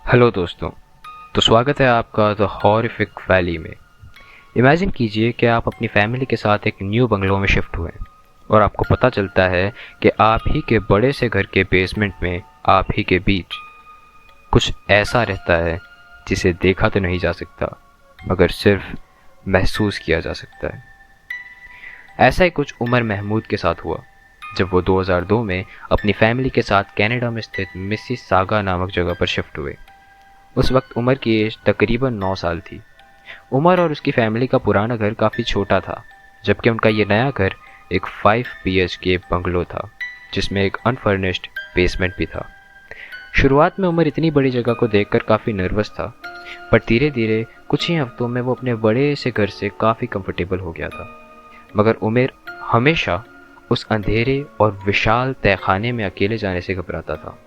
Hello दोस्तों। तो स्वागत है आपका द हॉरिफिक वैली में। इमेजिन कीजिए कि आप अपनी फैमिली के साथ एक न्यू बंगलो में शिफ्ट हुए और आपको पता चलता है कि आप ही के बड़े से घर के बेसमेंट में आप ही के बीच कुछ ऐसा रहता है जिसे देखा तो नहीं जा सकता मगर सिर्फ महसूस किया जा सकता है। ऐसा ही कुछ उमर महमूद के साथ हुआ जब वो 2002 में अपनी फैमिली के साथ कनाडा में स्थित मिसिसागा नामक जगह पर शिफ्ट हुए। उस वक्त उमर की एज तकरीबन 9 साल थी। उमर और उसकी फैमिली का पुराना घर काफ़ी छोटा था, जबकि उनका ये नया घर एक 5 BHK बंगलो था जिसमें एक अनफर्निश्ड बेसमेंट भी था। शुरुआत में उमर इतनी बड़ी जगह को देखकर काफ़ी नर्वस था, पर धीरे धीरे कुछ ही हफ्तों में वो अपने बड़े से घर से काफ़ी कंफर्टेबल हो गया था। मगर उमर हमेशा उस अंधेरे और विशाल तहखाने में अकेले जाने से घबराता था।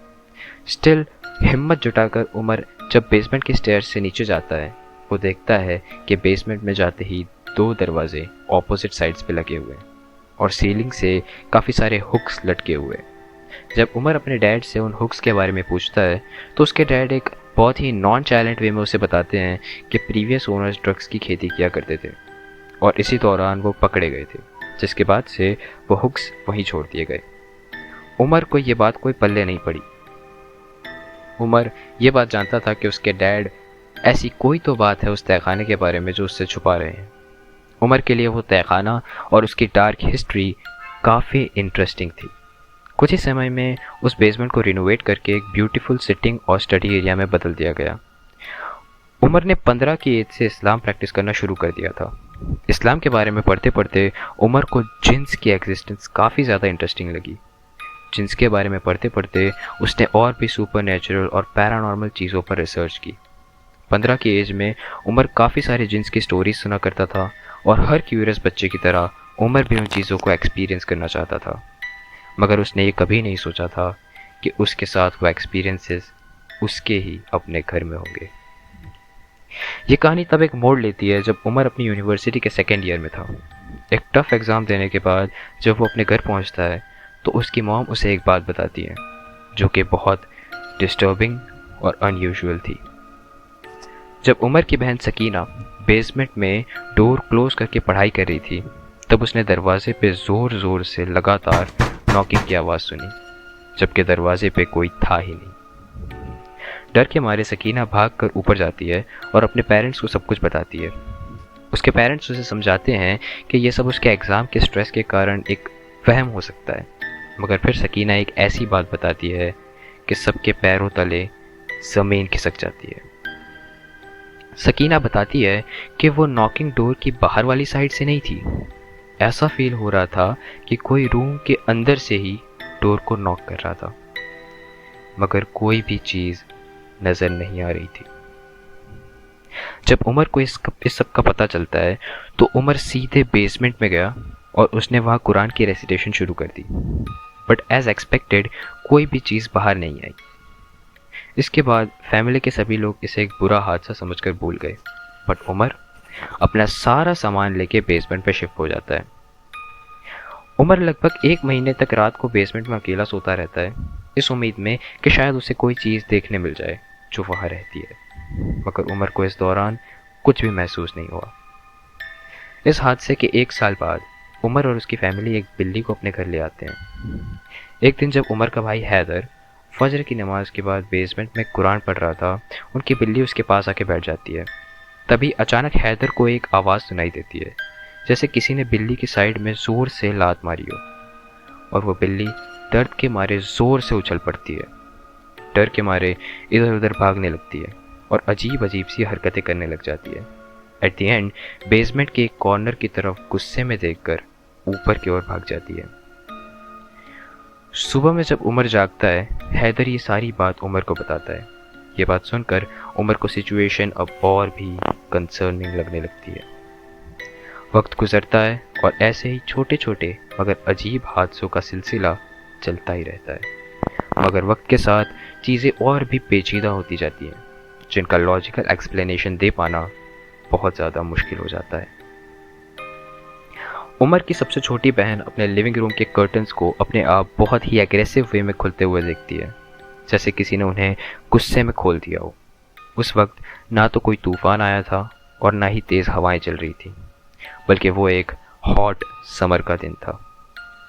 स्टिल हिम्मत जुटाकर उमर जब बेसमेंट के स्टेयर्स से नीचे जाता है, वो देखता है कि बेसमेंट में जाते ही 2 दरवाजे ऑपोजिट साइड्स पे लगे हुए हैं और सीलिंग से काफ़ी सारे हुक्स लटके हुए। जब उमर अपने डैड से उन हुक्स के बारे में पूछता है तो उसके डैड एक बहुत ही नॉन चाइलेंट वे में उसे बताते हैं कि प्रीवियस ओनर्स ड्रग्स की खेती किया करते थे और इसी दौरान वो पकड़े गए थे, जिसके बाद से वो हुक्स वहीं छोड़ दिए गए। उमर को ये बात कोई पल्ले नहीं पड़ी। उमर ये बात जानता था कि उसके डैड ऐसी कोई तो बात है उस तहखाने के बारे में जो उससे छुपा रहे हैं। उमर के लिए वो तहखाना और उसकी डार्क हिस्ट्री काफ़ी इंटरेस्टिंग थी। कुछ ही समय में उस बेसमेंट को रिनोवेट करके एक ब्यूटीफुल सिटिंग और स्टडी एरिया में बदल दिया गया। उमर ने 15 की एज से इस्लाम प्रैक्टिस करना शुरू कर दिया था। इस्लाम के बारे में पढ़ते पढ़ते उमर को जिन्स की एग्जिस्टेंस काफ़ी ज़्यादा इंटरेस्टिंग लगी। जिन्स के बारे में पढ़ते पढ़ते उसने और भी सुपर नेचुरल और पैरानॉर्मल चीज़ों पर रिसर्च की। 15 की एज में उमर काफ़ी सारे जिन्स की स्टोरीज सुना करता था और हर क्यूरियस बच्चे की तरह उमर भी उन चीज़ों को एक्सपीरियंस करना चाहता था। मगर उसने ये कभी नहीं सोचा था कि उसके साथ वो एक्सपीरियंसेस उसके ही अपने घर में होंगे। ये कहानी तब एक मोड़ लेती है जब उमर अपनी यूनिवर्सिटी के 2nd ईयर में था। एक टफ एग्ज़ाम देने के बाद जब वो अपने घर पहुंचता है तो उसकी मॉम उसे एक बात बताती है जो कि बहुत डिस्टर्बिंग और अनयूजुअल थी। जब उमर की बहन सकीना बेसमेंट में डोर क्लोज करके पढ़ाई कर रही थी, तब उसने दरवाजे पे ज़ोर ज़ोर से लगातार नॉकिंग की आवाज़ सुनी, जबकि दरवाजे पे कोई था ही नहीं। डर के मारे सकीना भागकर ऊपर जाती है और अपने पेरेंट्स को सब कुछ बताती है। उसके पेरेंट्स उसे समझाते हैं कि ये सब उसके एग्ज़ाम के स्ट्रेस के कारण एक वहम हो सकता है, मगर फिर सकीना एक ऐसी बात बताती है कि सबके पैरों तले ज़मीन खिसक जाती है। सकीना बताती है कि वो नॉकिंग डोर की बाहर वाली साइड से नहीं थी। ऐसा फील हो रहा था कि कोई रूम के अंदर से ही डोर को नॉक कर रहा था, मगर कोई भी चीज़ नज़र नहीं आ रही थी। जब उमर को इस सब का पता चलता है तो उमर सीधे बेसमेंट में गया और उसने वहाँ कुरान की रेसिटेशन शुरू कर दी, बट एज एक्सपेक्टेड कोई भी चीज़ बाहर नहीं आई। इसके बाद फैमिली के सभी लोग इसे एक बुरा हादसा समझकर भूल गए, बट उमर अपना सारा सामान लेके बेसमेंट पे शिफ्ट हो जाता है। उमर लगभग 1 महीने तक रात को बेसमेंट में अकेला सोता रहता है, इस उम्मीद में कि शायद उसे कोई चीज़ देखने मिल जाए जो वहाँ रहती है, मगर उमर को इस दौरान कुछ भी महसूस नहीं हुआ। इस हादसे के 1 साल बाद उमर और उसकी फैमिली एक बिल्ली को अपने घर ले आते हैं। एक दिन जब उमर का भाई हैदर फजर की नमाज के बाद बेसमेंट में कुरान पढ़ रहा था, उनकी बिल्ली उसके पास आके बैठ जाती है। तभी अचानक हैदर को एक आवाज़ सुनाई देती है, जैसे किसी ने बिल्ली की साइड में ज़ोर से लात मारी हो, और वो बिल्ली दर्द के मारे ज़ोर से उछल पड़ती है। डर के मारे इधर उधर भागने लगती है और अजीब अजीब सी हरकतें करने लग जाती है। एट द एंड बेसमेंट के एक कॉर्नर की तरफ गुस्से में देखकर ऊपर की ओर भाग जाती है। सुबह में जब उमर जागता है, हैदर ये सारी बात उमर को बताता है। ये बात सुनकर उमर को सिचुएशन अब और भी कंसर्निंग लगने लगती है। वक्त गुजरता है और ऐसे ही छोटे छोटे मगर अजीब हादसों का सिलसिला चलता ही रहता है, मगर वक्त के साथ चीज़ें और भी पेचीदा होती जाती हैं, जिनका लॉजिकल एक्सप्लेनेशन दे पाना बहुत ज़्यादा मुश्किल हो जाता है। उमर की सबसे छोटी बहन अपने लिविंग रूम के कर्टन्स को अपने आप बहुत ही एग्रेसिव वे में खुलते हुए देखती है, जैसे किसी ने उन्हें गुस्से में खोल दिया हो। उस वक्त ना तो कोई तूफान आया था और ना ही तेज़ हवाएं चल रही थी, बल्कि वो एक हॉट समर का दिन था।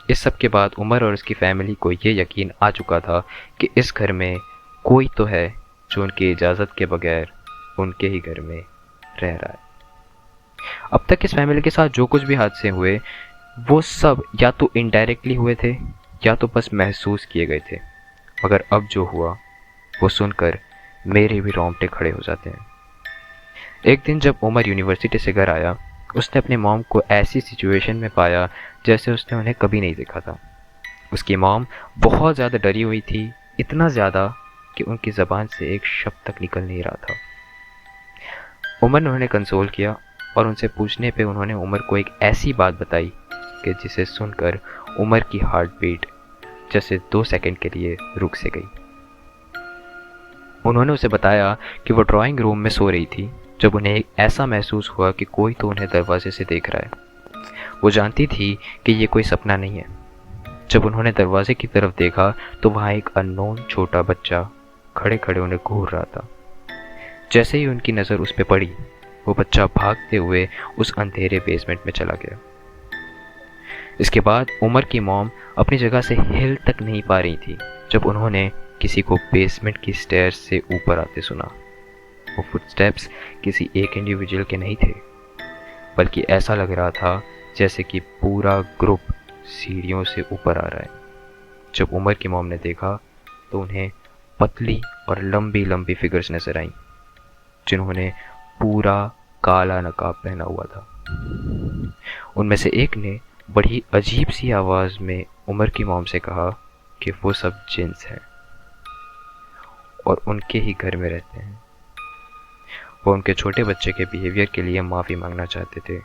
इस सब के बाद उमर और उसकी फैमिली को ये यकीन आ चुका था कि इस घर में कोई तो है जो उनकी इजाज़त के बगैर उनके ही घर में रह रहा है। अब तक इस फैमिली के साथ जो कुछ भी हादसे हुए वो सब या तो इनडायरेक्टली हुए थे या तो बस महसूस किए गए थे, मगर अब जो हुआ वो सुनकर मेरे भी रोंगटे खड़े हो जाते हैं। एक दिन जब उमर यूनिवर्सिटी से घर आया, उसने अपने मॉम को ऐसी सिचुएशन में पाया जैसे उसने उन्हें कभी नहीं देखा था। उसकी मॉम बहुत ज़्यादा डरी हुई थी, इतना ज़्यादा कि उनकी ज़बान से एक शब्द तक निकल नहीं रहा था। उमर ने उन्हें कंसोल किया और उनसे पूछने पे उन्होंने उमर को एक ऐसी बात बताई कि जिसे सुनकर उमर की हार्ट बीट जैसे 2 सेकंड के लिए रुक से गई। उन्होंने उसे बताया कि वो ड्राइंग रूम में सो रही थी जब उन्हें एक ऐसा महसूस हुआ कि कोई तो उन्हें दरवाजे से देख रहा है। वो जानती थी कि ये कोई सपना नहीं है। जब उन्होंने दरवाजे की तरफ देखा तो वहाँ एक अननोन छोटा बच्चा खड़े खड़े उन्हें घूर रहा था। जैसे ही उनकी नज़र उस पर पड़ी, वो बच्चा भागते हुए उस अंधेरे बेसमेंट में चला गया। इसके बाद उमर की मॉम अपनी जगह से हिल तक नहीं पा रही थी जब उन्होंने किसी को बेसमेंट की स्टेयर्स से ऊपर आते सुना। वो फुटस्टेप्स किसी एक इंडिविजुअल के नहीं थे, बल्कि ऐसा लग रहा था जैसे कि पूरा ग्रुप सीढ़ियों से ऊपर आ रहा है। जब उमर की मॉम ने देखा तो उन्हें पतली और लंबी लंबी फिगर्स नजर आईं, जिन्होंने पूरा काला नकाब पहना हुआ था। उनमें से एक ने बड़ी अजीब सी आवाज़ में उमर की मॉम से कहा कि वो सब जिन्स हैं और उनके ही घर में रहते हैं। वो उनके छोटे बच्चे के बिहेवियर के लिए माफ़ी मांगना चाहते थे।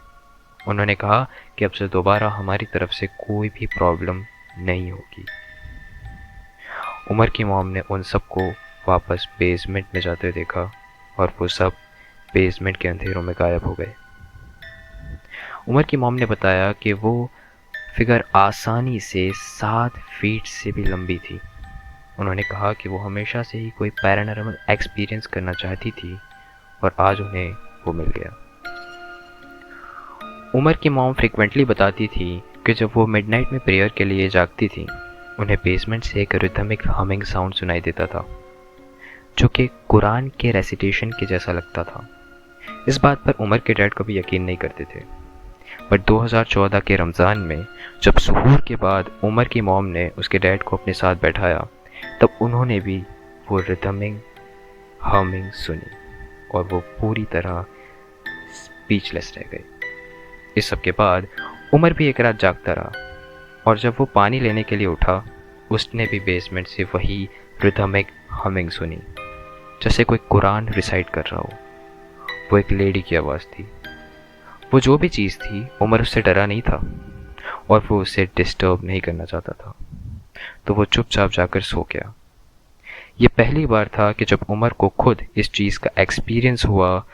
उन्होंने कहा कि अब से दोबारा हमारी तरफ से कोई भी प्रॉब्लम नहीं होगी। उमर की मॉम ने उन सबको वापस बेसमेंट में जाते देखा और वो सब बेसमेंट के अंधेरों में गायब हो गए। उमर की मॉम ने बताया कि वो फिगर आसानी से 7 फीट से भी लंबी थी। उन्होंने कहा कि वो हमेशा से ही कोई पैरानॉर्मल एक्सपीरियंस करना चाहती थी और आज उन्हें वो मिल गया। उमर की मॉम फ्रिक्वेंटली बताती थी कि जब वो मिडनाइट में प्रेयर के लिए जागती थी, उन्हें बेसमेंट से एक रिदमिक हमिंग साउंड सुनाई देता था, जो कि कुरान के रेसिटेशन के जैसा लगता था। इस बात पर उमर के डैड कभी यकीन नहीं करते थे, बट 2014 के रमज़ान में जब सुहूर के बाद उमर की मॉम ने उसके डैड को अपने साथ बैठाया, तब उन्होंने भी वो रिदमिक हमिंग सुनी और वो पूरी तरह स्पीचलेस रह गए। इस सब के बाद उमर भी एक रात जागता रहा और जब वो पानी लेने के लिए उठा, उसने भी बेसमेंट से वही रिदमिक हमिंग सुनी, जैसे कोई कुरान रिसाइट कर रहा हो। वो एक लेडी की आवाज़ थी। वो जो भी चीज़ थी, उमर उससे डरा नहीं था और वो उसे डिस्टर्ब नहीं करना चाहता था, तो वो चुपचाप जाकर सो गया। ये पहली बार था कि जब उमर को खुद इस चीज़ का एक्सपीरियंस हुआ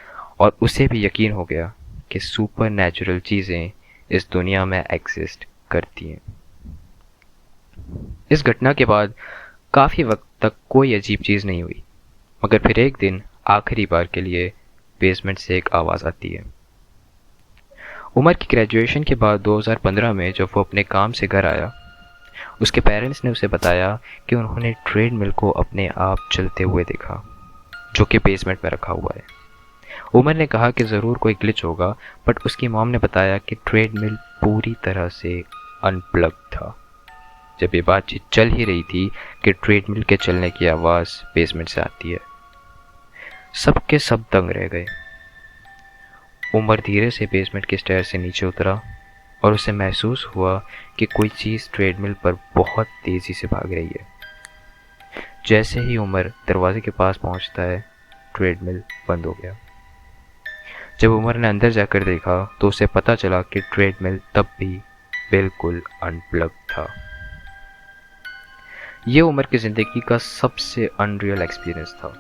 और उसे भी यकीन हो गया कि सुपर नेचुरल चीज़ें इस दुनिया में एग्जिस्ट करती हैं। इस घटना के बाद काफ़ी वक्त तक कोई अजीब चीज़ नहीं हुई, मगर फिर एक दिन आखिरी बार के लिए बेसमेंट से एक आवाज़ आती है। उमर की ग्रेजुएशन के बाद 2015 में जब वो अपने काम से घर आया, उसके पेरेंट्स ने उसे बताया कि उन्होंने ट्रेडमिल को अपने आप चलते हुए देखा, जो कि बेसमेंट में रखा हुआ है। उमर ने कहा कि ज़रूर कोई ग्लिच होगा, बट उसकी मॉम ने बताया कि ट्रेडमिल पूरी तरह से अनप्लग था। जब ये बातचीत चल ही रही थी कि ट्रेडमिल के चलने की आवाज़ बेसमेंट से आती है। सबके सब दंग रह गए। उमर धीरे से बेसमेंट के स्टेयर से नीचे उतरा और उसे महसूस हुआ कि कोई चीज़ ट्रेडमिल पर बहुत तेज़ी से भाग रही है। जैसे ही उमर दरवाजे के पास पहुंचता है, ट्रेडमिल बंद हो गया। जब उमर ने अंदर जाकर देखा तो उसे पता चला कि ट्रेडमिल तब भी बिल्कुल अनप्लग था। ये उमर की ज़िंदगी का सबसे अनरियल एक्सपीरियंस था।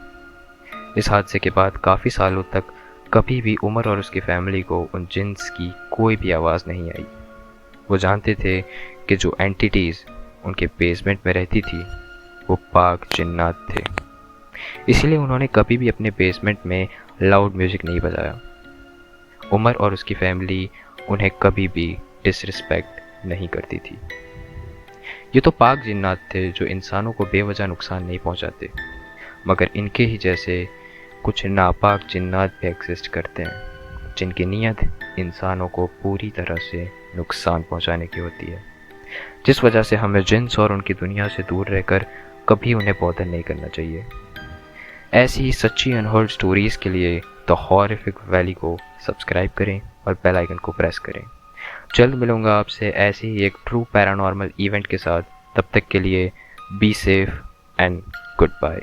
इस हादसे के बाद काफ़ी सालों तक कभी भी उमर और उसकी फैमिली को उन जिन्स की कोई भी आवाज़ नहीं आई। वो जानते थे कि जो एंटिटीज़ उनके बेसमेंट में रहती थी वो पाक जिन्नात थे, इसलिए उन्होंने कभी भी अपने बेसमेंट में लाउड म्यूज़िक नहीं बजाया। उमर और उसकी फैमिली उन्हें कभी भी डिसरिस्पेक्ट नहीं करती थी। ये तो पाक जिन्नात थे जो इंसानों को बेवजह नुकसान नहीं पहुंचाते, मगर इनके ही जैसे कुछ नापाक जिन्नात भी एग्जिस्ट करते हैं जिनकी नीयत इंसानों को पूरी तरह से नुकसान पहुंचाने की होती है, जिस वजह से हमें जिन्स और उनकी दुनिया से दूर रहकर कभी उन्हें बॉदर नहीं करना चाहिए। ऐसी ही सच्ची अनहर्ड स्टोरीज़ के लिए द हॉरिफिक वैली को सब्सक्राइब करें और बेल आइकन को प्रेस करें। जल्द मिलूंगा आपसे ऐसे ही एक ट्रू पैरानॉर्मल इवेंट के साथ। तब तक के लिए be safe and good bye.